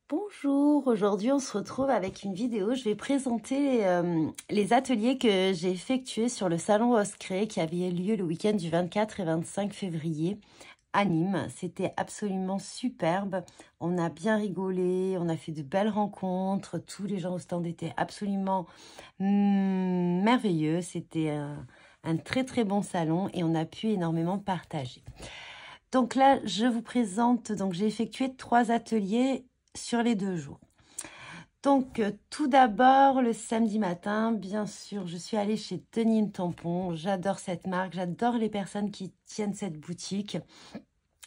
Bonjour, aujourd'hui on se retrouve avec une vidéo. Je vais présenter les ateliers que j'ai effectués sur le salon Oscré qui avait lieu le week-end du 24 et 25 février à Nîmes. C'était absolument superbe. On a bien rigolé, on a fait de belles rencontres. Tous les gens au stand étaient absolument merveilleux. C'était un très très bon salon et on a pu énormément partager. Donc là, je vous présente, donc j'ai effectué 3 ateliers sur les 2 jours. Donc, tout d'abord, le samedi matin, bien sûr, je suis allée chez Denim Tampon. J'adore cette marque, j'adore les personnes qui tiennent cette boutique.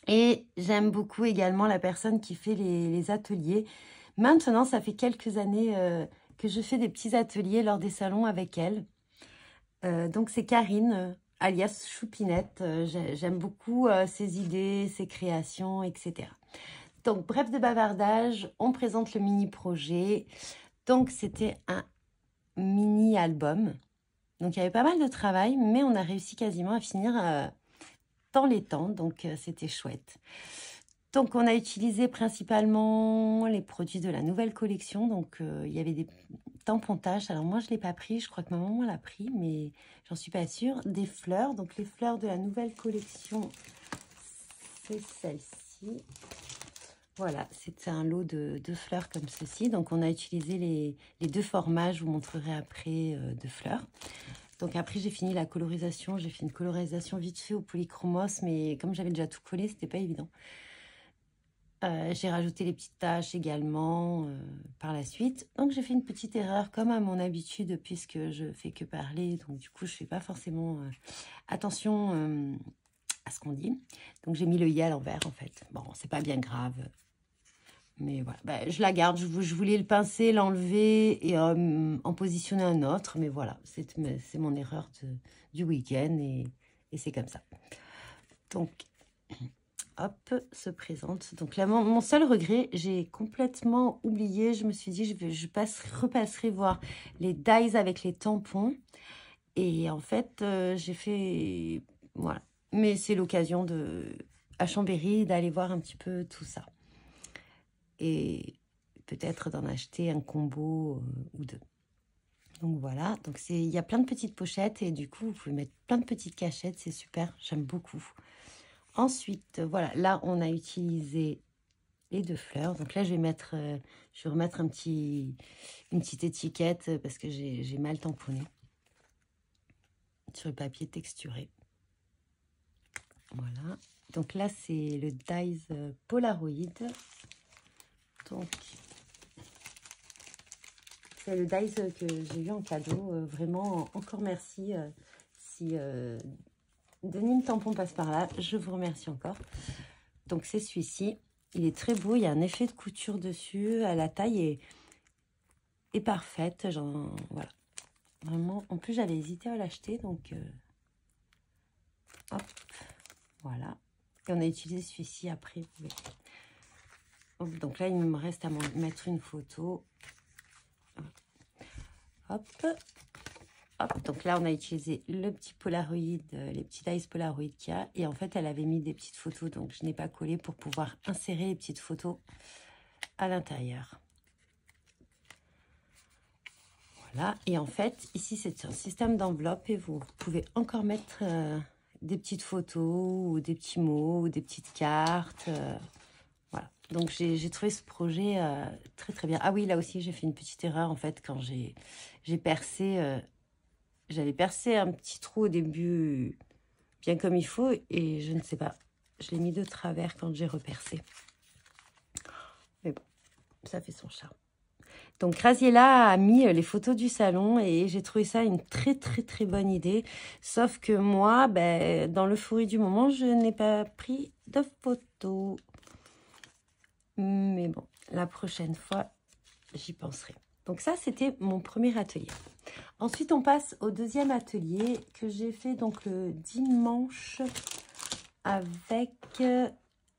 Et j'aime beaucoup également la personne qui fait les ateliers. Maintenant, ça fait quelques années que je fais des petits ateliers lors des salons avec elle. Donc, c'est Karine, alias Choupinette. J'aime beaucoup ses idées, ses créations, etc. Donc, bref de bavardage, on présente le mini-projet. Donc, c'était un mini-album. Donc, il y avait pas mal de travail, mais on a réussi quasiment à finir dans les temps. Donc, c'était chouette. Donc, on a utilisé principalement les produits de la nouvelle collection. Donc, il y avait des tampons taches. Alors, moi, je ne l'ai pas pris. Je crois que ma maman l'a pris, mais j'en suis pas sûre. Des fleurs. Donc, les fleurs de la nouvelle collection, c'est celle-ci. Voilà, c'est un lot de fleurs comme ceci. Donc, on a utilisé les 2 formats. Je vous montrerai après de fleurs. Donc, après, j'ai fini la colorisation. J'ai fait une colorisation vite fait au polychromos. Mais comme j'avais déjà tout collé, c'était pas évident. J'ai rajouté les petites taches également par la suite. Donc, j'ai fait une petite erreur comme à mon habitude puisque je fais que parler. Donc, du coup, je fais pas forcément attention à ce qu'on dit. Donc, j'ai mis le i à l'envers en fait. Bon, c'est pas bien grave. Mais voilà, je la garde. Je voulais le pincer, l'enlever et en positionner un autre. Mais voilà, c'est mon erreur du week-end et c'est comme ça. Donc, hop, se présente. Donc là, mon seul regret, j'ai complètement oublié. Je me suis dit, je repasserai voir les dies avec les tampons. Et en fait, j'ai fait... Voilà. Mais c'est l'occasion à Chambéry d'aller voir un petit peu tout ça. Et peut-être d'en acheter un combo ou 2. Donc voilà, donc il y a plein de petites pochettes et du coup vous pouvez mettre plein de petites cachettes, c'est super, j'aime beaucoup. Ensuite, voilà, là on a utilisé les 2 fleurs. Donc là je vais remettre une petite étiquette parce que j'ai mal tamponné sur le papier texturé. Voilà, donc là c'est le Dies Polaroid. Donc c'est le dies que j'ai eu en cadeau. Vraiment, encore merci. Si Denim Tampon passe par là, je vous remercie encore. Donc, c'est celui-ci. Il est très beau. Il y a un effet de couture dessus. La taille est parfaite. Voilà. Vraiment. En plus, j'avais hésité à l'acheter. Donc, hop. Voilà. Et on a utilisé celui-ci après. Donc là, il me reste à mettre une photo. Hop. Hop, donc là, on a utilisé le petit Polaroid, les petits dies Polaroid qu'il y a. Et en fait, elle avait mis des petites photos, donc je n'ai pas collé pour pouvoir insérer les petites photos à l'intérieur. Voilà, et en fait, ici, c'est un système d'enveloppe et vous pouvez encore mettre des petites photos ou des petits mots ou des petites cartes. Voilà, donc j'ai trouvé ce projet très, très bien. Ah oui, là aussi, j'ai fait une petite erreur, en fait, quand j'ai percé... J'avais percé un petit trou au début, bien comme il faut, et je ne sais pas. Je l'ai mis de travers quand j'ai repercé. Mais bon, ça fait son charme. Donc, Graziella a mis les photos du salon et j'ai trouvé ça une très, très, très bonne idée. Sauf que moi, dans l'euphorie du moment, je n'ai pas pris de photos. Mais bon, la prochaine fois, j'y penserai. Donc ça, c'était mon premier atelier. Ensuite, on passe au deuxième atelier que j'ai fait donc le dimanche avec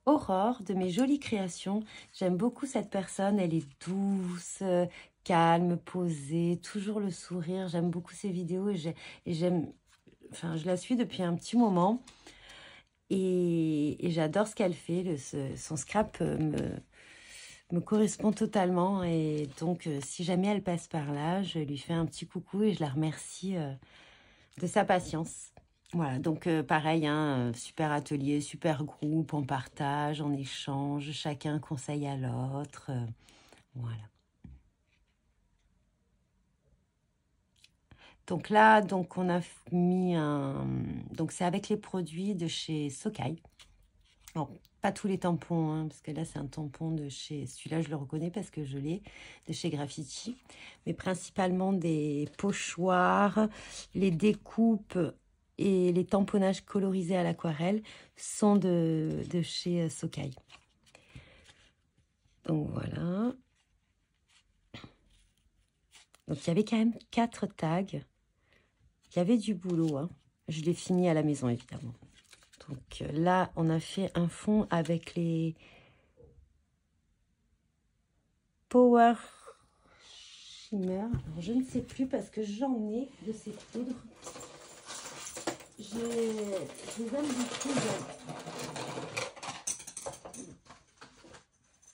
Aurore de mes jolies créations. J'aime beaucoup cette personne. Elle est douce, calme, posée, toujours le sourire. J'aime beaucoup ses vidéos et j'aime... Enfin, je la suis depuis un petit moment et j'adore ce qu'elle fait. Son scrap me correspond totalement. Et donc, si jamais elle passe par là, je lui fais un petit coucou et je la remercie de sa patience. Voilà, donc pareil, hein, super atelier, super groupe, on partage, on échange, chacun conseille à l'autre. Voilà. Donc là, donc on a mis un... Donc c'est avec les produits de chez Socai. Bon, pas tous les tampons, hein, parce que là c'est un tampon de chez... Celui-là je le reconnais parce que je l'ai, de chez Graffiti. Mais principalement des pochoirs, les découpes et les tamponnages colorisés à l'aquarelle sont de chez Socai. Donc voilà. Donc il y avait quand même 4 tags. Il y avait du boulot, hein. Je l'ai fini à la maison, évidemment. Donc là, on a fait un fond avec les Power Shimmer. Alors, je ne sais plus parce que j'en ai de ces poudres. Je les aime beaucoup.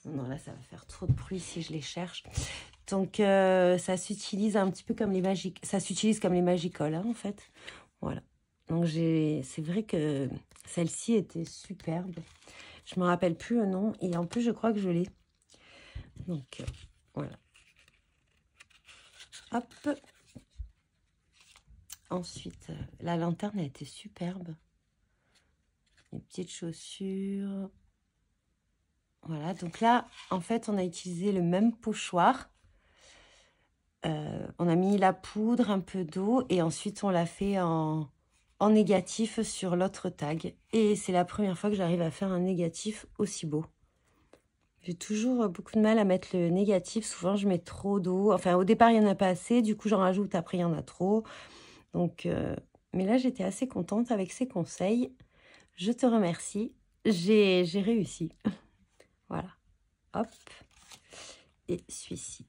Non, là, ça va faire trop de bruit si je les cherche. Donc, ça s'utilise un petit peu comme les magiques. Ça s'utilise comme les Magicoles, hein, en fait. Voilà. Donc, c'est vrai que celle-ci était superbe. Je ne me rappelle plus le nom. Et en plus, je crois que je l'ai. Donc, voilà. Hop. Ensuite, la lanterne, elle était superbe. Les petites chaussures. Voilà. Donc là, en fait, on a utilisé le même pochoir. On a mis la poudre, un peu d'eau. Et ensuite, on l'a fait en négatif sur l'autre tag. Et c'est la première fois que j'arrive à faire un négatif aussi beau. J'ai toujours beaucoup de mal à mettre le négatif. Souvent, je mets trop d'eau. Enfin, au départ, il n'y en a pas assez. Du coup, j'en rajoute. Après, il y en a trop. Donc, mais là, j'étais assez contente avec ces conseils. Je te remercie. J'ai réussi. Voilà. Hop. Et celui-ci.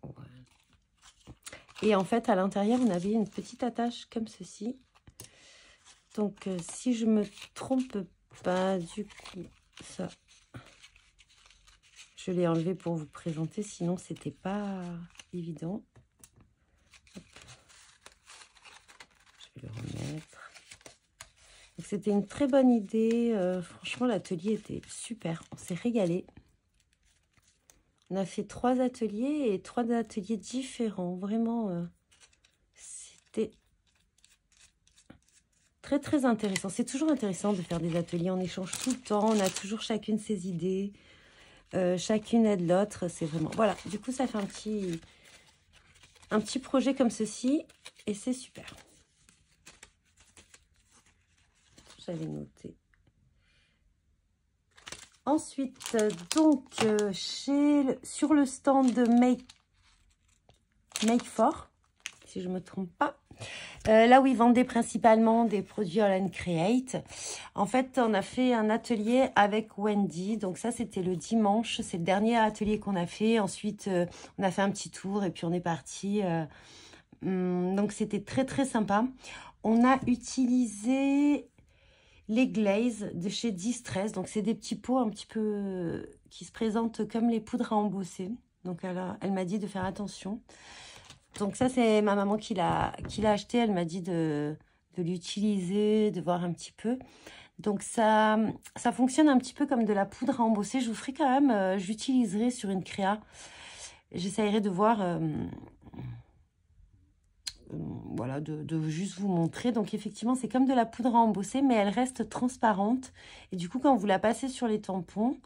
Voilà. Et en fait, à l'intérieur, on avait une petite attache comme ceci. Donc, si je me trompe pas, du coup, ça, je l'ai enlevé pour vous présenter, sinon c'était pas évident. Hop. Je vais le remettre. C'était une très bonne idée. Franchement, l'atelier était super. On s'est régalé. On a fait 3 ateliers et 3 ateliers différents. Vraiment, c'était très, très intéressant. C'est toujours intéressant de faire des ateliers. On échange tout le temps. On a toujours chacune ses idées. Chacune aide l'autre. C'est vraiment... Voilà. Du coup, ça fait un petit projet comme ceci. Et c'est super. J'avais noté. Ensuite, donc, sur le stand de Make For, si je ne me trompe pas, là où ils vendaient principalement des produits All and Create. En fait, on a fait un atelier avec Wendy. Donc ça, c'était le dimanche. C'est le dernier atelier qu'on a fait. Ensuite, on a fait un petit tour et puis on est parti. Donc, c'était très, très sympa. On a utilisé les glazes de chez Distress. Donc, c'est des petits pots un petit peu qui se présentent comme les poudres à embosser. Donc, elle m'a dit de faire attention. Donc, ça, c'est ma maman qui l'a acheté. Elle m'a dit de l'utiliser, de voir un petit peu. Donc, ça fonctionne un petit peu comme de la poudre à embosser. Je vous ferai quand même, j'utiliserai sur une créa. J'essayerai de voir... voilà, de juste vous montrer. Donc, effectivement, c'est comme de la poudre à embosser, mais elle reste transparente. Et du coup, quand vous la passez sur les tampons,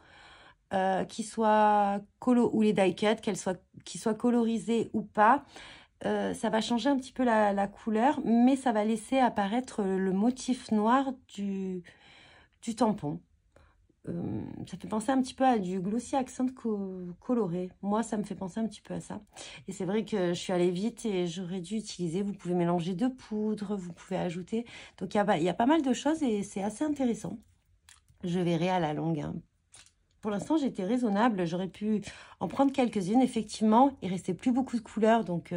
qu'ils soient ou les die cut, qu'ils soient colorisés ou pas, ça va changer un petit peu la couleur, mais ça va laisser apparaître le motif noir du tampon. Ça fait penser un petit peu à du glossy accent coloré. Moi, ça me fait penser un petit peu à ça. Et c'est vrai que je suis allée vite et j'aurais dû utiliser. Vous pouvez mélanger 2 poudres, vous pouvez ajouter. Donc, il y a pas mal de choses et c'est assez intéressant. Je verrai à la longue. Hein. Pour l'instant, j'étais raisonnable. J'aurais pu en prendre quelques-unes. Effectivement, il restait plus beaucoup de couleurs. Donc,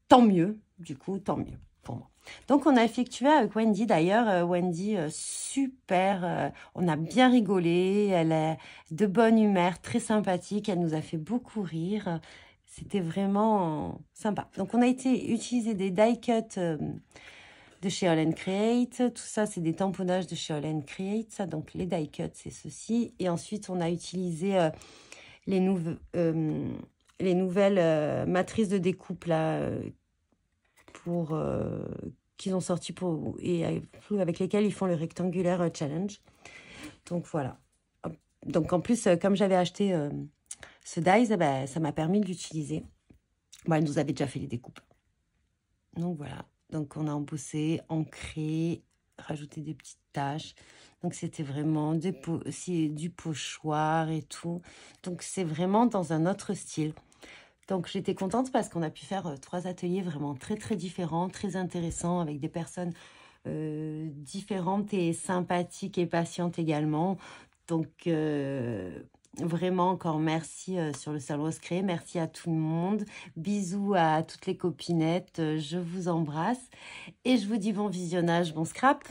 tant mieux. Du coup, tant mieux pour moi. Donc, on a effectué avec Wendy, d'ailleurs, Wendy, super, on a bien rigolé, elle est de bonne humeur, très sympathique, elle nous a fait beaucoup rire, c'était vraiment sympa. Donc, on a été utiliser des die cuts de chez All Create, tout ça, c'est des tamponnages de chez All Create, ça, donc les die cuts, c'est ceci, et ensuite, on a utilisé les nouvelles matrices de découpe, là, pour... qu'ils ont sorti et avec lesquels ils font le rectangulaire challenge. Donc voilà. Donc en plus, comme j'avais acheté ce dies, ben, ça m'a permis de l'utiliser. Bon, elle nous avait déjà fait les découpes. Donc voilà. Donc on a embossé, ancré, rajouté des petites taches. Donc c'était vraiment du pochoir et tout. Donc c'est vraiment dans un autre style. Donc j'étais contente parce qu'on a pu faire 3 ateliers vraiment très très différents, très intéressants, avec des personnes différentes et sympathiques et patientes également. Donc vraiment encore merci sur le salon Rose Créé, merci à tout le monde, bisous à toutes les copinettes, je vous embrasse et je vous dis bon visionnage, bon scrap.